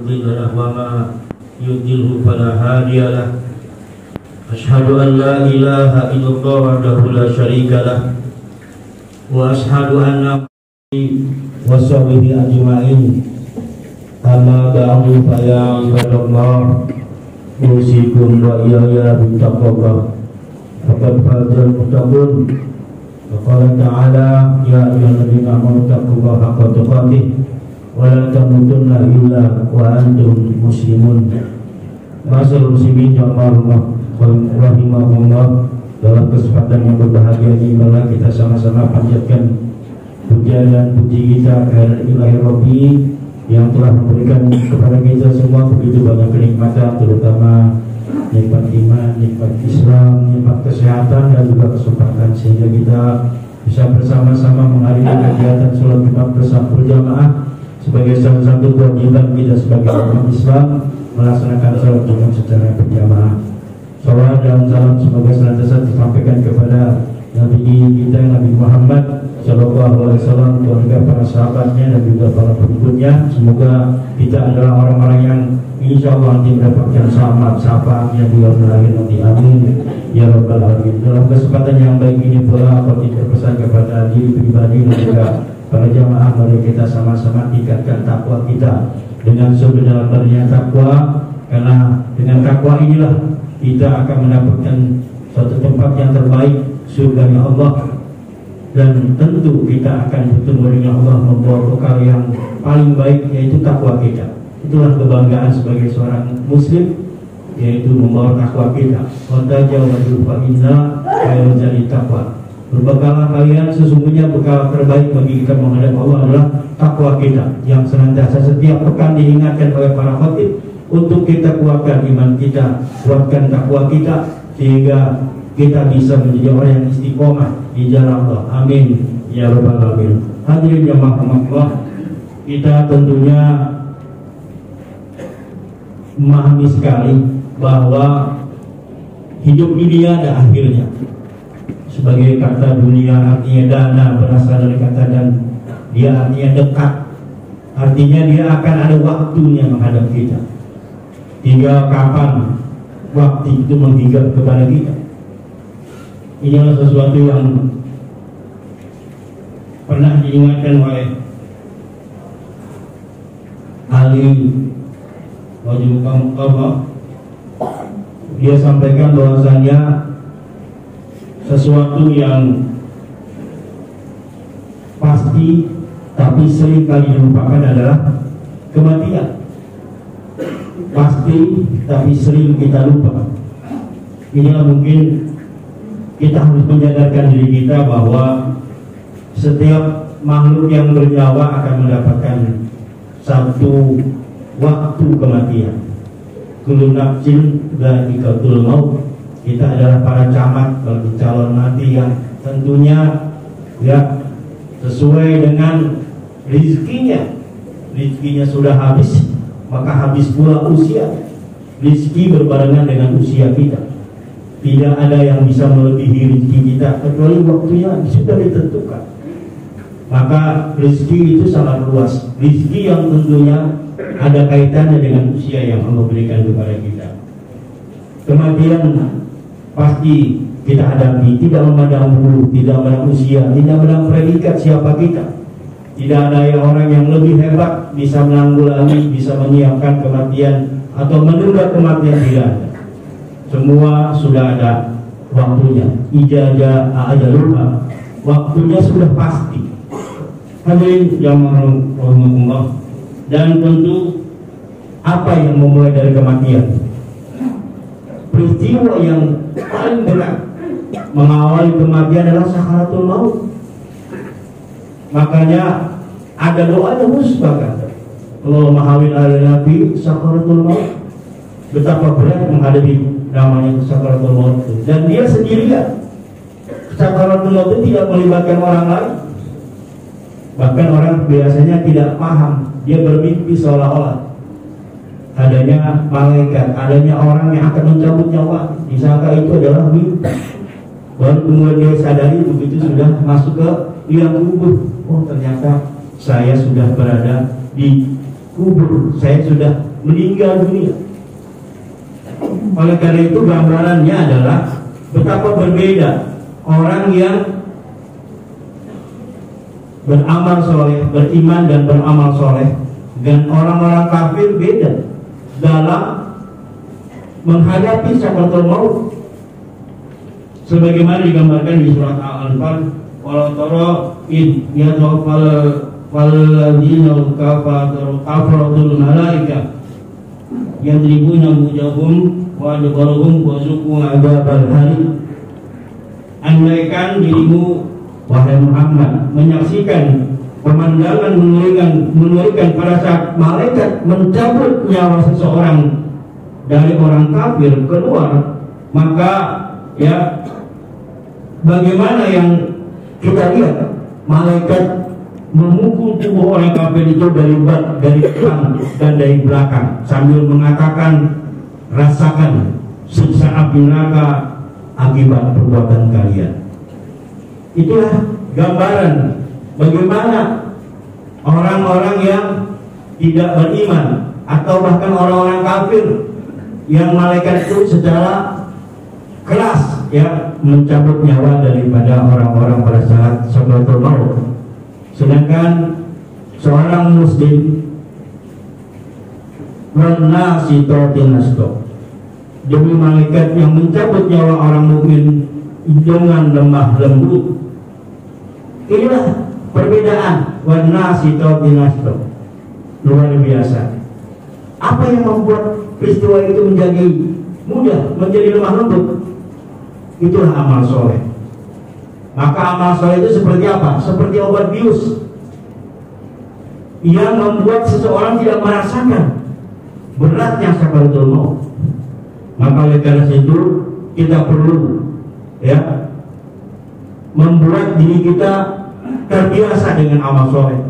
مضل له وما يضلل فلا هادي له أشهد أن لا إله إلا الله وحده لا شريك له وأشهد أن وصحبه أجمعين أما بعد فيا عباد الله أوصيكم وإياي بتقوى الله فقد فاز المتقون وقال تعالى يا أيها الذين آمنوا اتقوا الله حق تقاته ولا تموتن إلا وأنتم مسلمون. Masyaallah muslimin jamaah rahimahumullah, dalam kesempatan yang berbahagia ini malah kita sama-sama panjatkan puja dan puji kita kepada Ilahi Rabbi yang telah memberikan kepada kita semua begitu banyak kenikmatan, terutama nikmat iman, nikmat Islam, nikmat kesehatan dan juga kesempatan sehingga kita bisa bersama-sama menghadiri kegiatan sholat Jumat bersama berjamaah sebagai salah satu kewajiban kita sebagai umat Islam melaksanakan sholat Jumat secara berjamaah. Salawat dan salam semoga senantiasa disampaikan kepada Nabi kita Nabi Muhammad Sallallahu Alaihi Wasallam, keluarga para sahabatnya dan juga para pengikutnya. Semoga kita adalah orang-orang yang insya Allah nanti mendapatkan syafaatnya di yaumil akhir nanti. Amin ya rabbal alamin. Dalam kesempatan yang baik ini pula aku berpesan kepada diri pribadi dan juga para jamaah, mari kita sama-sama tingkatkan takwa kita dengan sebenar-benarnya takwa, karena dengan takwa inilah kita akan mendapatkan suatu tempat yang terbaik, surganya Allah, dan tentu kita akan bertemu dengan Allah membawa bekal yang paling baik, yaitu takwa kita. Itulah kebanggaan sebagai seorang muslim, yaitu membawa takwa kita. Watajawadu fa inna khairul zadi taqwa. Berbekalah kalian, sesungguhnya bekal terbaik bagi kita menghadap Allah adalah takwa kita, yang senantiasa setiap pekan diingatkan oleh para khatib untuk kita kuatkan iman kita, kuatkan takwa kita, sehingga kita bisa menjadi orang yang istiqomah di jalan Allah. Amin ya rabbal alamin. Hadirin jamaah Allah, kita tentunya memahami sekali bahwa hidup ini ada akhirnya. Sebagai kata dunia artinya dana, berasal dari kata dan, dia artinya dekat, artinya dia akan ada waktunya menghadap kita. Tinggal kapan waktu itu menghingga kepada kita. Ini adalah sesuatu yang pernah diingatkan oleh Ali Wajibullah. Dia sampaikan bahwasanya sesuatu yang pasti tapi sering kali dilupakan adalah kematian. Pasti tapi sering kita lupa. Inilah mungkin kita harus menyadarkan diri kita bahwa setiap makhluk yang bernyawa akan mendapatkan satu waktu kematian. Kullu nafsin dha'iqatul maut. Kita adalah para camat bagi calon mati yang tentunya ya sesuai dengan rizkinya. Rizkinya sudah habis, maka habis pula usia. Rizki berbarengan dengan usia kita. Tidak ada yang bisa melebihi rizki kita kecuali waktunya sudah ditentukan. Maka rizki itu sangat luas. Rizki yang tentunya ada kaitannya dengan usia yang Allah berikan kepada kita. Kematian pasti kita hadapi, tidak memandang umur, tidak memandang usia, tidak memandang predikat siapa kita. Tidak ada orang yang lebih hebat bisa menanggulangi, bisa menyiapkan kematian atau menunda kematian, tidak ada. Semua sudah ada waktunya. Ijazah ajalullah, waktunya sudah pasti. Hadirin jamaah Allah, dan tentu apa yang memulai dari kematian? Peristiwa yang paling berat mengawali kematian adalah sakaratul maut. Makanya ada doanya khusus bahkan. Allahumma hawil ala nabi sakaratul maut. Betapa berat menghadapi namanya sakaratul maut itu. Dan dia sendirian. Sakaratul maut itu tidak melibatkan orang lain. Bahkan orang biasanya tidak paham. Dia bermimpi seolah-olah adanya malaikat, adanya orang yang akan mencabut nyawa, disangka itu adalah mimpi. Baru kemudian dia sadari begitu sudah masuk ke liang kubur, oh ternyata saya sudah berada di kubur, saya sudah meninggal dunia. Oleh karena itu gambarannya adalah betapa berbeda orang yang beramal soleh, beriman dan beramal soleh, dan orang-orang kafir beda dalam menghadapi sakaratul maut. Sebagaimana digambarkan di surat Al-Anfal, walau tara id yatawaffal walladzina kafaru malaika yadribuna wujahum wa adbarahum wa zuqu adzabal hari. Andaikan dirimu wahai Muhammad menyaksikan pemandangan mengerikan pada saat malaikat mencabut nyawa seseorang dari orang kafir keluar, maka ya bagaimana yang kita lihat malaikat memukul tubuh orang kafir itu dari depan dan dari belakang sambil mengatakan, rasakan siksa api neraka akibat perbuatan kalian. Itulah gambaran bagaimana orang-orang yang tidak beriman atau bahkan orang-orang kafir yang malaikat itu secara keras ya mencabut nyawa daripada orang-orang pada saat sakaratul maut. Sedangkan seorang muslim demi malaikat yang mencabut nyawa orang mukmin dengan lemah lembut. Inilah perbedaan luar biasa. Apa yang membuat peristiwa itu menjadi mudah, menjadi lemah lembut? Itulah amal soleh. Maka amal soleh itu seperti apa? Seperti obat bius yang membuat seseorang tidak merasakan beratnya sakaratul maut. Maka oleh karena itu kita perlu ya membuat diri kita terbiasa dengan amal soleh.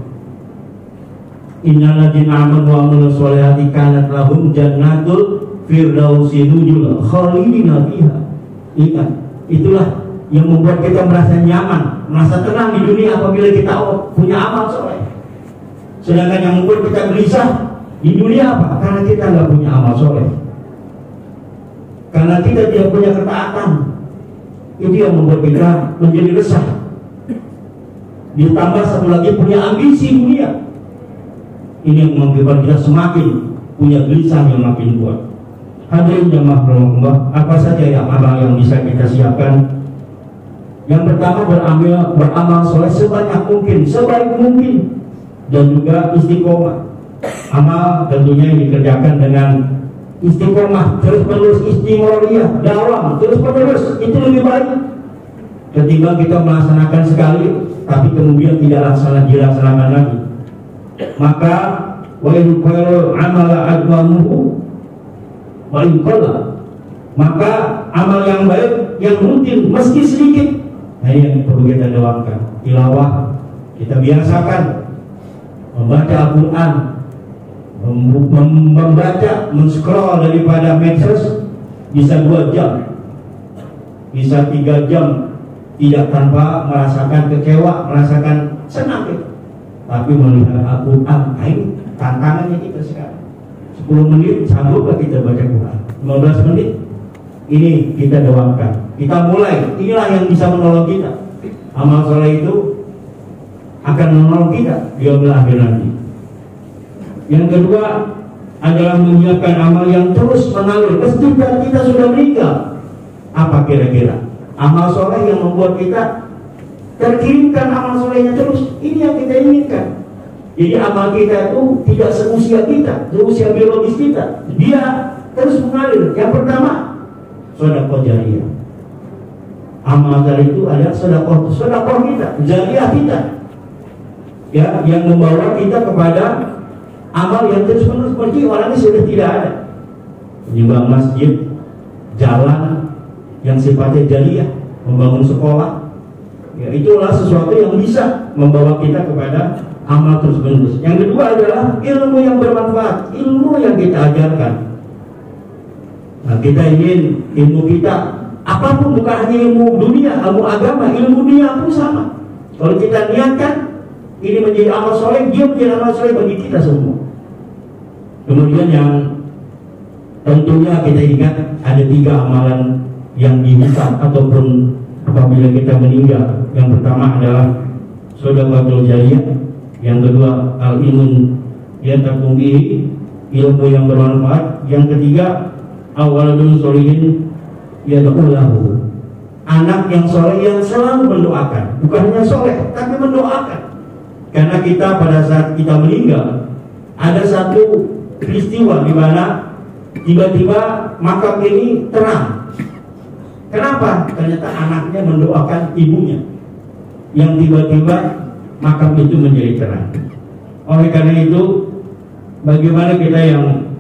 Innal ladzina amanu wa amilus solihati kanat lahum jannatul firdausi nuzula khalidina fiha. Ingat, itulah yang membuat kita merasa nyaman, merasa tenang di dunia apabila kita punya amal soleh. Sedangkan yang membuat kita gelisah di dunia apa? Karena kita nggak punya amal soleh. Karena kita tidak punya ketaatan. Itu yang membuat kita menjadi resah. Ditambah satu lagi punya ambisi dunia. Ini yang membuat kita semakin punya gelisah yang makin kuat. Hadirin jamaah rahimahullah, apa saja yang amal yang bisa kita siapkan? Yang pertama beramal soleh sebanyak mungkin, sebaik mungkin, dan juga istiqomah. Amal tentunya yang dikerjakan dengan istiqomah, terus menerus istimroriyah, dawam terus menerus, itu lebih baik ketimbang kita melaksanakan sekali tapi kemudian tidak dilaksanakan lagi. Maka wa in qala amala adwamuhu wa in qala, maka amal yang baik yang rutin meski sedikit, nah ini yang perlu kita doakan. Tilawah kita biasakan, membaca Al-Quran, membaca, men-scroll daripada medsos bisa 2 jam, bisa 3 jam, tidak tanpa merasakan kecewa, merasakan senang kita. Tapi melihat Al-Quran, ayo tantangannya kita sekarang 10 menit sangguplah kita baca Quran, 15 menit ini kita doakan, kita mulai. Inilah yang bisa menolong kita. Amal soleh itu akan menolong kita di yaumil akhir nanti. Yang kedua adalah menyiapkan amal yang terus mengalir ketika kita sudah meninggal. Apa kira-kira amal soleh yang membuat kita terkirimkan amal solehnya terus? Ini yang kita inginkan. Jadi amal kita itu tidak seusia kita, seusia biologis kita, dia terus mengalir. Yang pertama, sedekah jariyah. Amal dari itu adalah sedekah kita, jariyah kita, ya, yang membawa kita kepada amal yang terus menerus. Pergi orangnya sudah tidak ada. Menyumbang masjid, jalan yang sifatnya jariyah, membangun sekolah, ya, itulah sesuatu yang bisa membawa kita kepada amal terus menerus. Yang kedua adalah ilmu yang bermanfaat, ilmu yang kita ajarkan. Nah, kita ingin ilmu kita apapun, bukan hanya ilmu dunia, ilmu agama, ilmu dunia pun sama. Kalau kita niatkan ini menjadi amal soleh, dia menjadi amal soleh bagi kita semua. Kemudian yang tentunya kita ingat ada 3 amalan yang dihisab ataupun apabila kita meninggal. Yang pertama adalah sedekahul jariyah, yang kedua al-ilmun yantaqu bihi, ilmu yang bermanfaat, yang ketiga awaladun sholihin yad'u lahu, anak yang soleh yang selalu mendoakan, bukan hanya soleh tapi mendoakan. Karena kita pada saat kita meninggal ada satu peristiwa di mana tiba-tiba makam ini terang. Kenapa? Ternyata anaknya mendoakan ibunya yang tiba-tiba makam itu menjadi terang. Oleh karena itu, bagaimana kita yang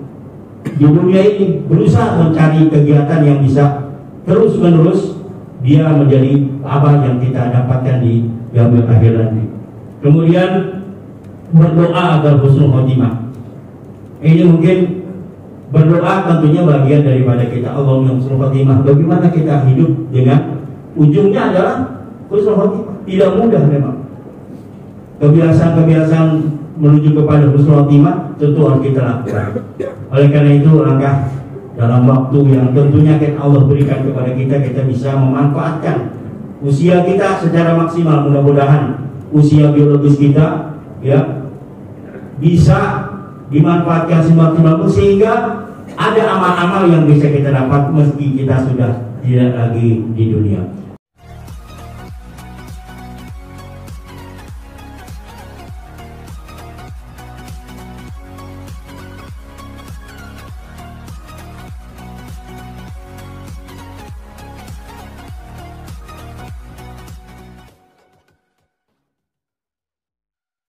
di dunia ini berusaha mencari kegiatan yang bisa terus-menerus dia menjadi apa yang kita dapatkan di yaumil akhir nanti. Kemudian berdoa agar husnul khotimah. Ini mungkin berdoa tentunya bagian daripada kita Allahumma husnul khotimah. Bagaimana kita hidup dengan ujungnya adalah husnul khotimah. Tidak mudah memang. Kebiasaan-kebiasaan menuju kepada husnul khotimah tentu harus kita lakukan. Oleh karena itu langkah dalam waktu yang tentunya Allah berikan kepada kita, kita bisa memanfaatkan usia kita secara maksimal. Mudah-mudahan usia biologis kita ya bisa dimanfaatkan semaksimal sehingga ada amal-amal yang bisa kita dapat meski kita sudah tidak lagi di dunia.